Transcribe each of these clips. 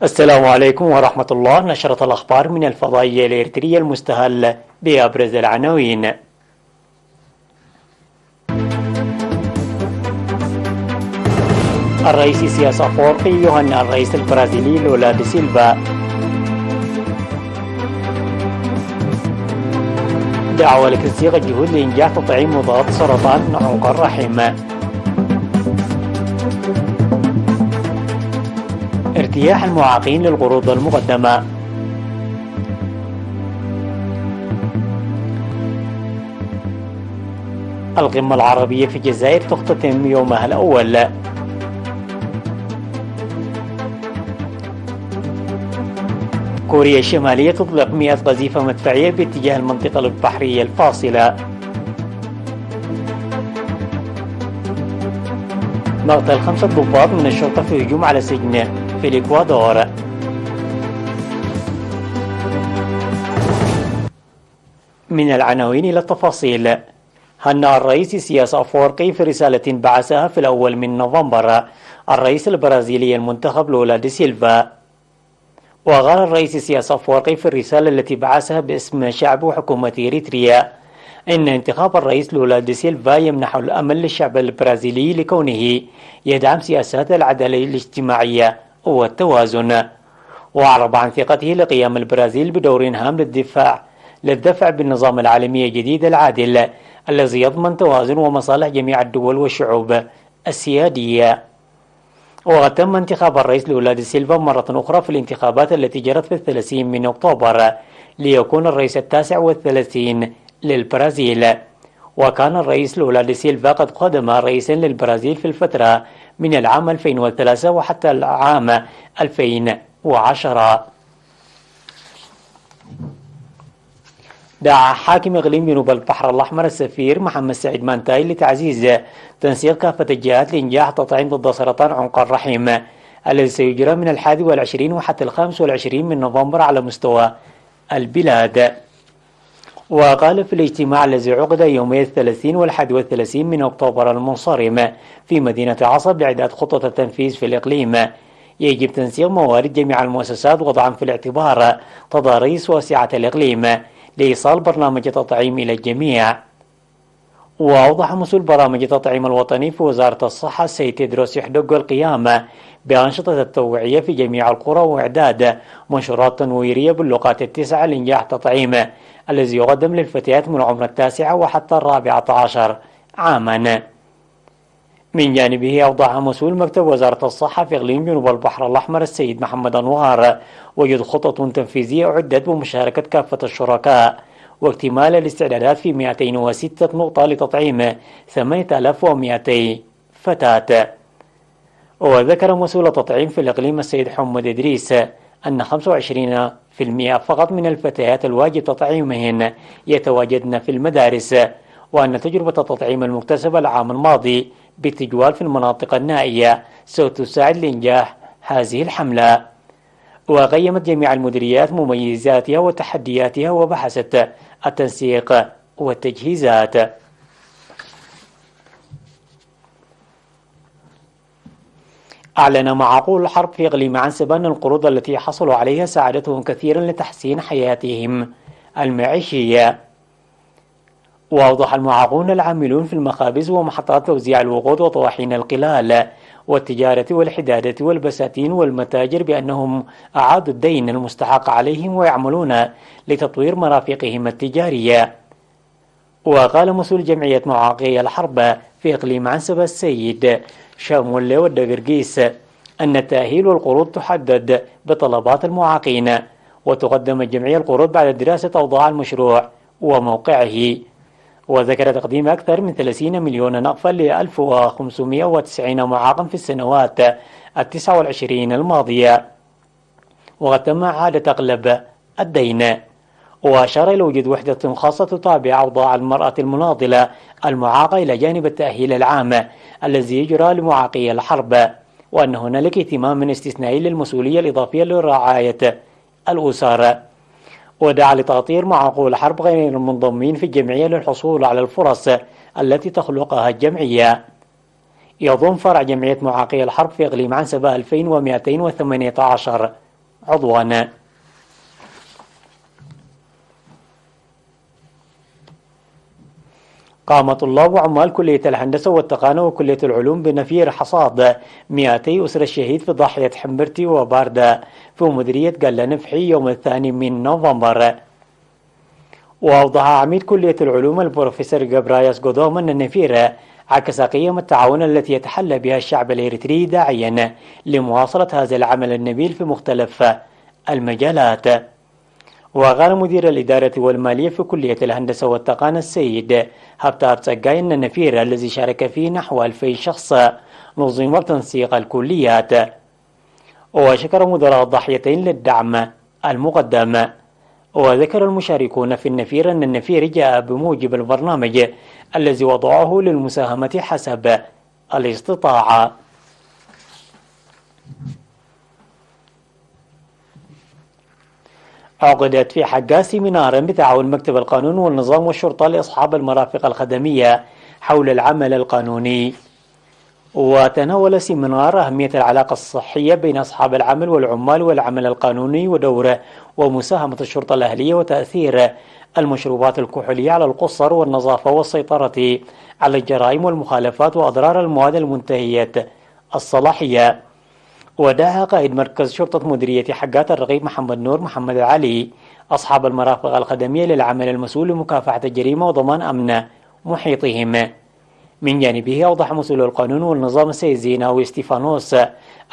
السلام عليكم ورحمة الله. نشرة الأخبار من الفضائية الإريترية المستهل بأبرز العناوين. الرئيس سياس أفورقي يهنئ الرئيس البرازيلي لولا دي سيلفا. دعوة لتنسيق الجهود لإنجاح تطعيم مضاد سرطان عنق الرحم. ارتياح المعاقين للقروض المقدمة. القمة العربية في الجزائر تختتم يومها الأول. كوريا الشمالية تطلق 100 قذيفة مدفعية باتجاه المنطقة البحرية الفاصلة. مقتل 5 ضباط من الشرطة في هجوم على سجن في الإكوادور. من العناوين إلى التفاصيل. هنأ الرئيس سياس أفورقي في رسالة بعثها في الأول من نوفمبر الرئيس البرازيلي المنتخب لولا دي سيلفا. وقال الرئيس سياس أفورقي في الرسالة التي بعثها باسم شعب وحكومة إريتريا إن انتخاب الرئيس لولا دي سيلفا يمنح الأمل للشعب البرازيلي لكونه يدعم سياسات العدالة الاجتماعية والتوازن. وأعرب عن ثقته لقيام البرازيل بدور هام للدفع بالنظام العالمي الجديد العادل الذي يضمن توازن ومصالح جميع الدول والشعوب السيادية. وقد تم انتخاب الرئيس لولا دي سيلفا مرة أخرى في الانتخابات التي جرت في 30 من أكتوبر ليكون الرئيس 39 للبرازيل. وكان الرئيس لولا دي سيلفا قد قدم رئيسا للبرازيل في الفترة من العام 2003 وحتى العام 2010. دعا حاكم إقليم جنوب البحر الأحمر السفير محمد سعيد مانتاي لتعزيز تنسيق كافة الجهات لإنجاح تطعيم ضد سرطان عنق الرحم الذي سيجرى من 21 وحتى 25 من نوفمبر على مستوى البلاد. وقال في الاجتماع الذي عقد يومي 30 و31 من أكتوبر المنصرم في مدينة عصب لإعداد خطة التنفيذ في الإقليم يجب تنسيق موارد جميع المؤسسات وضعا في الاعتبار تضاريس واسعة الإقليم لإيصال برنامج تطعيم إلى الجميع. وأوضح مسؤول برامج التطعيم الوطني في وزارة الصحة السيد تيدروس يحدق القيام بأنشطة التوعية في جميع القرى وإعداد منشورات تنويرية باللغات التسعة لإنجاح التطعيم الذي يقدم للفتيات من العمر 9 وحتى 14 عاما. من جانبه أوضح مسؤول مكتب وزارة الصحة في إقليم جنوب البحر الأحمر السيد محمد أنوار وجود خطط تنفيذية أعدت بمشاركة كافة الشركاء واكتمال الاستعدادات في 206 نقطة لتطعيم 8200 فتاة. وذكر مسؤول التطعيم في الإقليم السيد حمد إدريس أن 25% فقط من الفتيات الواجب تطعيمهن يتواجدن في المدارس، وأن تجربة التطعيم المكتسبة العام الماضي بالتجوال في المناطق النائية ستساعد لإنجاح هذه الحملة. وقيمت جميع المديريات مميزاتها وتحدياتها وبحثت التنسيق والتجهيزات. أعلن معقول الحرب في إقليم عنسبة أن القروض التي حصلوا عليها ساعدتهم كثيرا لتحسين حياتهم المعيشية. وأوضح المعاقون العاملون في المخابز ومحطات توزيع الوقود وطواحين القلال والتجارة والحدادة والبساتين والمتاجر بأنهم أعادوا الدين المستحق عليهم ويعملون لتطوير مرافقهم التجارية. وقال مسؤول جمعية معاقي الحرب في إقليم عنسبة السيد شامولي والدقرقيس أن التأهيل والقروض تحدد بطلبات المعاقين، وتقدم الجمعية القروض بعد دراسة أوضاع المشروع وموقعه. وذكر تقديم أكثر من 30 مليون نقفا ل 1590 معاقا في السنوات 29 الماضية، وقد تم إعادة أغلب الدين. وأشار إلى وجود وحدة خاصة تتابع أوضاع المرأة المناضلة المعاقة إلى جانب التأهيل العام الذي يجرى لمعاقي الحرب، وأن هنالك اهتمام استثنائي للمسؤولية الإضافية لرعاية الأسر. ودعا لتأطير معاقو الحرب غير المنضمين في الجمعية للحصول على الفرص التي تخلقها الجمعية. يضم فرع جمعية معاقي الحرب في إقليم عنسبة 2218 عضوا. قام طلاب وعمال كلية الهندسة والتقنية وكلية العلوم بنفير حصاد 200 أسرة الشهيد في ضاحية حمبرتي وباردة في مديرية قلة نفحي يوم 2 من نوفمبر. وأوضح عميد كلية العلوم البروفيسور جبرايس جودوم أن النفير عكس قيم التعاون التي يتحلى بها الشعب الإريتري داعيا لمواصلة هذا العمل النبيل في مختلف المجالات. وقال مدير الإدارة والمالية في كلية الهندسة والتقنية السيد هبتار تسقاي أن النفير الذي شارك فيه نحو 2000 شخص نظم تنسيق الكليات. وشكر مدراء الضاحيتين للدعم المقدم. وذكر المشاركون في النفير أن النفير جاء بموجب البرنامج الذي وضعه للمساهمة حسب الاستطاعة. عقدت في حقا سيمينار بتعاون مكتب القانون والنظام والشرطة لأصحاب المرافق الخدمية حول العمل القانوني. وتناول سيمينار أهمية العلاقة الصحية بين أصحاب العمل والعمال والعمل القانوني ودوره ومساهمة الشرطة الأهلية وتأثير المشروبات الكحولية على القصر والنظافة والسيطرة على الجرائم والمخالفات وأضرار المواد المنتهية الصلاحية. ودعا قائد مركز شرطة مديرية حقات الرقيب محمد نور محمد علي أصحاب المرافق الخدمية للعمل المسؤول لمكافحة الجريمة وضمان أمن محيطهم. من جانبه أوضح مسؤول القانون والنظام السيد زيناوي ستيفانوس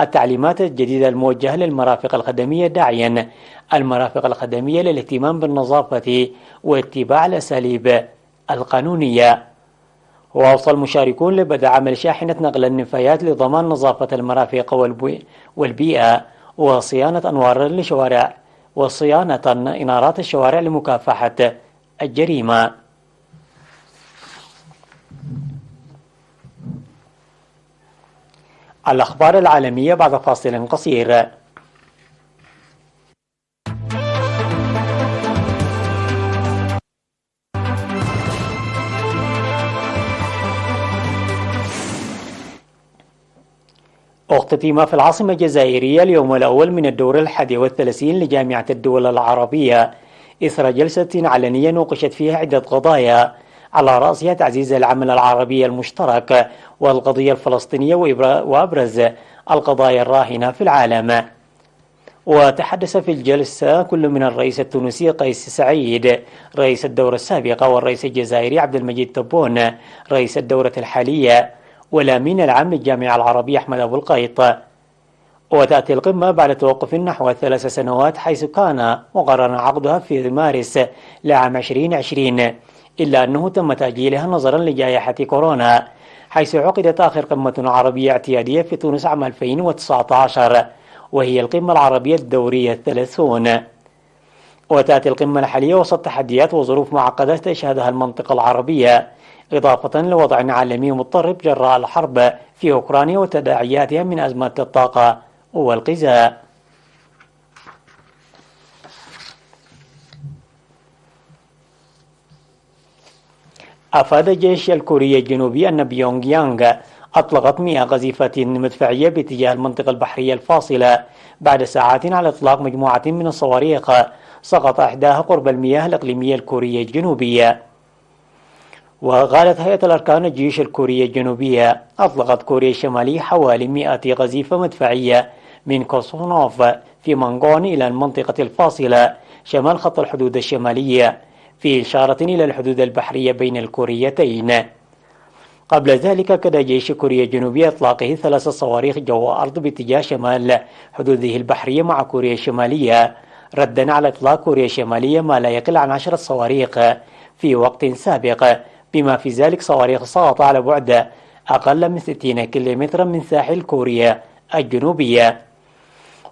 التعليمات الجديدة الموجهة للمرافق الخدمية داعيا المرافق الخدمية للاهتمام بالنظافة واتباع الأساليب القانونية. وأوصى المشاركون لبدء عمل شاحنة نقل النفايات لضمان نظافة المرافق والبيئة وصيانة أنوار الشوارع وصيانة إنارات الشوارع لمكافحة الجريمة. الأخبار العالمية بعد فاصل قصير. اختتم في العاصمة الجزائرية اليوم الأول من الدور 31 لجامعة الدول العربية إثر جلسة علنية نوقشت فيها عدة قضايا على رأسها تعزيز العمل العربي المشترك والقضية الفلسطينية وأبرز القضايا الراهنة في العالم. وتحدث في الجلسة كل من الرئيس التونسي قيس سعيد رئيس الدورة السابقة والرئيس الجزائري عبد المجيد تبون رئيس الدورة الحالية والأمين العام للجامعة العربية أحمد أبو القيط. وتأتي القمة بعد توقف نحو 3 سنوات حيث كان مقرر عقدها في مارس لعام 2020 إلا أنه تم تأجيلها نظرا لجائحة كورونا حيث عقدت آخر قمة عربية اعتيادية في تونس عام 2019 وهي القمة العربية الدورية 30. وتأتي القمة الحالية وسط تحديات وظروف معقدة تشهدها المنطقة العربية إضافة لوضع عالمي مضطرب جراء الحرب في أوكرانيا وتداعياتها من أزمة الطاقة والغذاء. أفاد الجيش الكوري الجنوبي أن بيونغ يانغ أطلقت 100 قذيفة مدفعية باتجاه المنطقة البحرية الفاصلة بعد ساعات على إطلاق مجموعة من الصواريخ سقط إحداها قرب المياه الإقليمية الكورية الجنوبية. وقالت هيئة الأركان الجيش الكورية الجنوبية أطلقت كوريا الشمالية حوالي 100 قذيفة مدفعية من كوسونوف في مانغون إلى المنطقة الفاصلة شمال خط الحدود الشمالية في إشارة إلى الحدود البحرية بين الكوريتين. قبل ذلك كاد جيش كوريا الجنوبية إطلاقه 3 صواريخ جو أرض باتجاه شمال حدوده البحرية مع كوريا الشمالية ردا على إطلاق كوريا الشمالية ما لا يقل عن 10 صواريخ في وقت سابق بما في ذلك صواريخ سقط على بعد أقل من 60 كيلومترا من ساحل كوريا الجنوبية.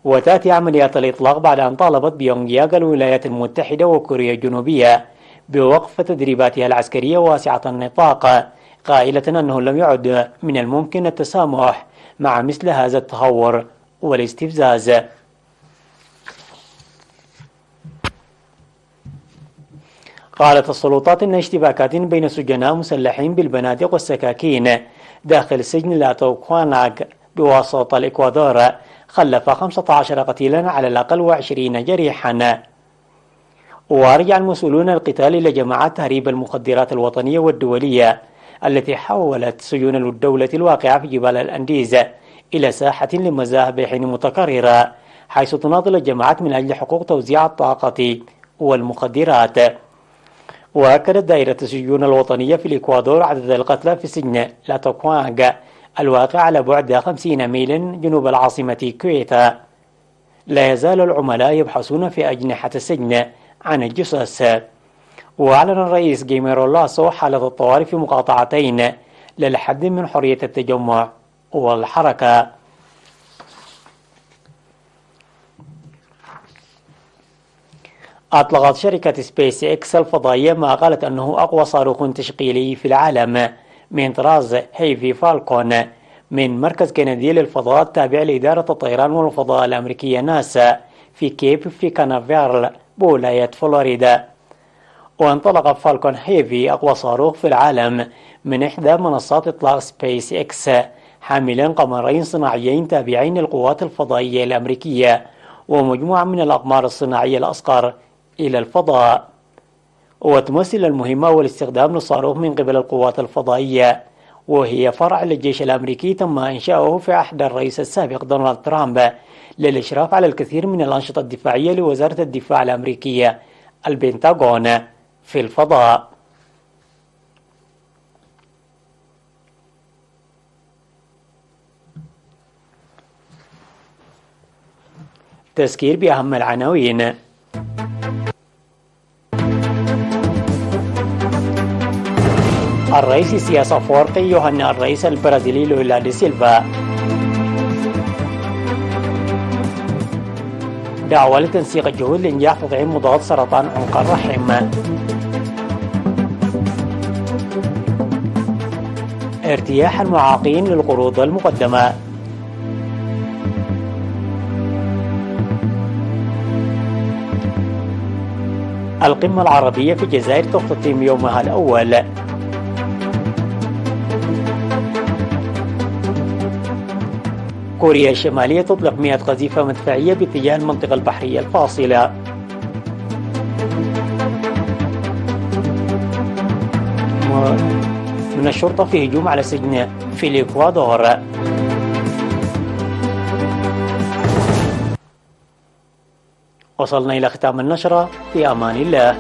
وتأتي عمليات الإطلاق بعد أن طالبت بيونغ يانغ الولايات المتحدة وكوريا الجنوبية بوقف تدريباتها العسكرية واسعة النطاق قائلة أنه لم يعد من الممكن التسامح مع مثل هذا التهور والاستفزاز. قالت السلطات أن اشتباكات بين سجناء مسلحين بالبنادق والسكاكين داخل سجن لاتوكواناغ بواسطة الإكوادور خلف 15 قتيلا على الأقل و20 جريحا. ورجع المسؤولون القتال إلى جماعات تهريب المخدرات الوطنية والدولية التي حولت سجون الدولة الواقعة في جبال الأنديز إلى ساحة لمذابح متكررة، حيث تناضل الجماعات من أجل حقوق توزيع الطاقة والمخدرات. وأكدت دائرة السجون الوطنية في الإكوادور عدد القتلى في سجن لاتوكوانغ الواقع على بعد 50 ميل جنوب العاصمة كويتا. لا يزال العملاء يبحثون في أجنحة السجن عن الجثث. وأعلن الرئيس جيميرو لاسو حالة الطوارئ في مقاطعتين للحد من حرية التجمع والحركة. أطلقت شركة سبيس إكس الفضائية ما قالت أنه أقوى صاروخ تشغيلي في العالم من طراز هيفي فالكون من مركز كندي للفضاء التابع لإدارة الطيران والفضاء الأمريكية ناسا في كيب في كانافيرال بولاية فلوريدا. وانطلق فالكون هيفي أقوى صاروخ في العالم من إحدى منصات إطلاق سبيس إكس حاملا قمرين صناعيين تابعين للقوات الفضائية الأمريكية ومجموعة من الأقمار الصناعية الأصغر إلى الفضاء. وتمثل المهمة والاستخدام للصاروخ من قبل القوات الفضائية، وهي فرع للجيش الأمريكي تم إنشاؤه في عهد الرئيس السابق دونالد ترامب للإشراف على الكثير من الأنشطة الدفاعية لوزارة الدفاع الأمريكية البنتاغون في الفضاء. تذكير بأهم العناوين. الرئيس سياس أفورقي يهنئ الرئيس البرازيلي لولا دي سيلفا. دعوة لتنسيق الجهود لإنجاح تطعيم مضاد سرطان عنق الرحم. ارتياح المعاقين للقروض المقدمة. القمة العربية في الجزائر تختتم يومها الأول. كوريا الشمالية تطلق 100 قذيفة مدفعية باتجاه المنطقة البحرية الفاصلة. من الشرطة في هجوم على سجن في الإكوادور. وصلنا إلى ختام النشرة، في أمان الله.